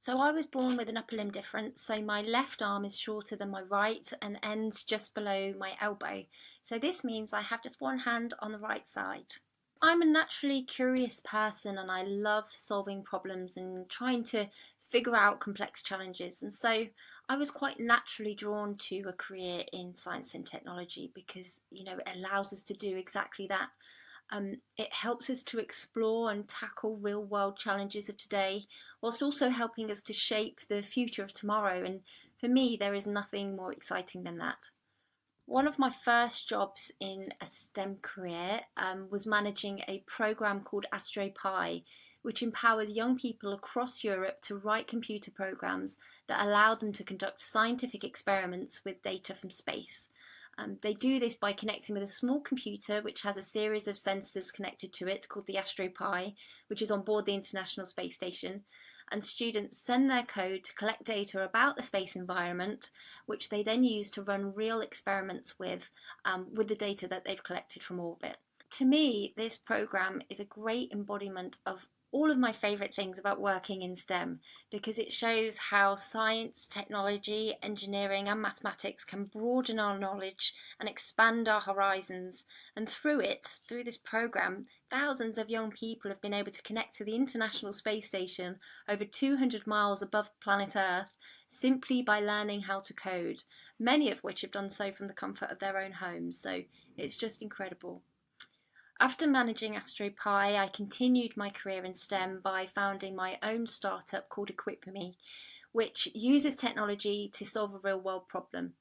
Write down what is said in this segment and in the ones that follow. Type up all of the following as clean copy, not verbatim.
So I was born with an upper limb difference, so my left arm is shorter than my right and ends just below my elbow. So this means I have just one hand on the right side. I'm a naturally curious person and I love solving problems and trying to figure out complex challenges. And so I was quite naturally drawn to a career in science and technology because, it allows us to do exactly that. It helps us to explore and tackle real world challenges of today, whilst also helping us to shape the future of tomorrow. And for me, there is nothing more exciting than that. One of my first jobs in a STEM career was managing a program called Pi, which empowers young people across Europe to write computer programs that allow them to conduct scientific experiments with data from space. They do this by connecting with a small computer which has a series of sensors connected to it called the Pi, which is on board the International Space Station. And students send their code to collect data about the space environment, which they then use to run real experiments with the data that they've collected from orbit. To me, this program is a great embodiment of all of my favourite things about working in STEM, because it shows how science, technology, engineering and mathematics can broaden our knowledge and expand our horizons. And through this program, thousands of young people have been able to connect to the International Space Station over 200 miles above planet Earth simply by learning how to code, many of which have done so from the comfort of their own homes. So it's just incredible. After managing Pi, I continued my career in STEM by founding my own startup called Equipmii, which uses technology to solve a real world problem.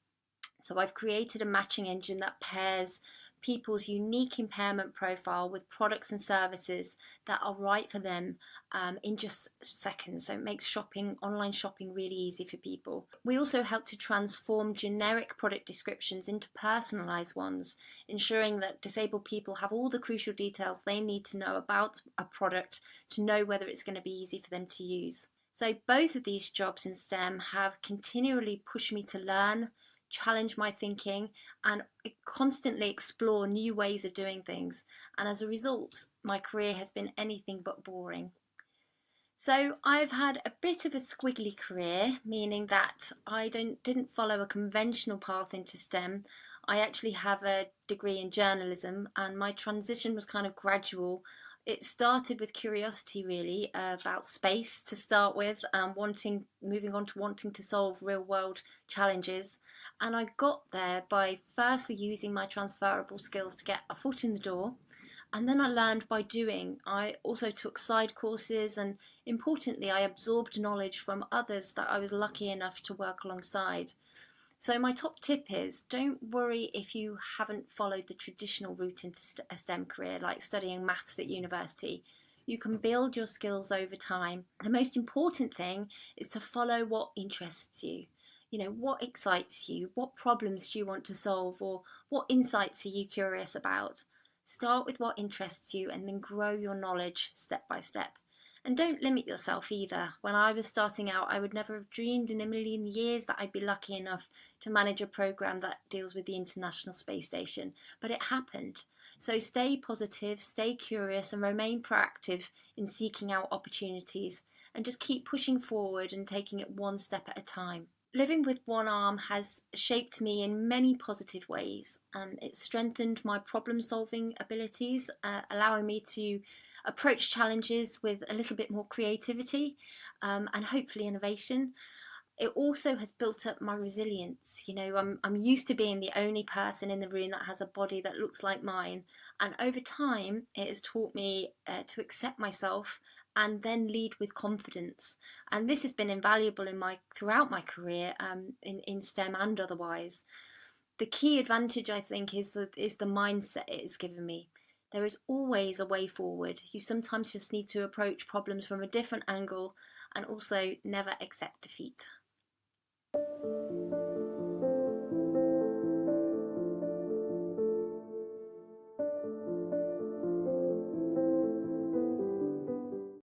So I've created a matching engine that pairs people's unique impairment profile with products and services that are right for them in just seconds. So it makes online shopping really easy for people. We also help to transform generic product descriptions into personalised ones, ensuring that disabled people have all the crucial details they need to know about a product to know whether it's going to be easy for them to use. So both of these jobs in STEM have continually pushed me to learn, challenge my thinking and constantly explore new ways of doing things, and as a result my career has been anything but boring. So I've had a bit of a squiggly career, meaning that I didn't follow a conventional path into STEM. I actually have a degree in journalism and my transition was kind of gradual. It started with curiosity really about space to start with, moving on to wanting to solve real world challenges. And I got there by firstly using my transferable skills to get a foot in the door. And then I learned by doing. I also took side courses and importantly I absorbed knowledge from others that I was lucky enough to work alongside. So my top tip is, don't worry if you haven't followed the traditional route into a STEM career, like studying maths at university. You can build your skills over time. The most important thing is to follow what interests you. What excites you? What problems do you want to solve? Or what insights are you curious about? Start with what interests you and then grow your knowledge step by step. And don't limit yourself either. When I was starting out, I would never have dreamed in a million years that I'd be lucky enough to manage a program that deals with the International Space Station. But it happened. So stay positive, stay curious, and remain proactive in seeking out opportunities. And just keep pushing forward and taking it one step at a time. Living with one arm has shaped me in many positive ways. It's strengthened my problem-solving abilities, allowing me to approach challenges with a little bit more creativity and hopefully innovation. It also has built up my resilience. I'm used to being the only person in the room that has a body that looks like mine, and over time it has taught me to accept myself and then lead with confidence. And this has been invaluable throughout my career in STEM and otherwise. The key advantage, I think, is the mindset it has given me. There is always a way forward. You sometimes just need to approach problems from a different angle and also never accept defeat.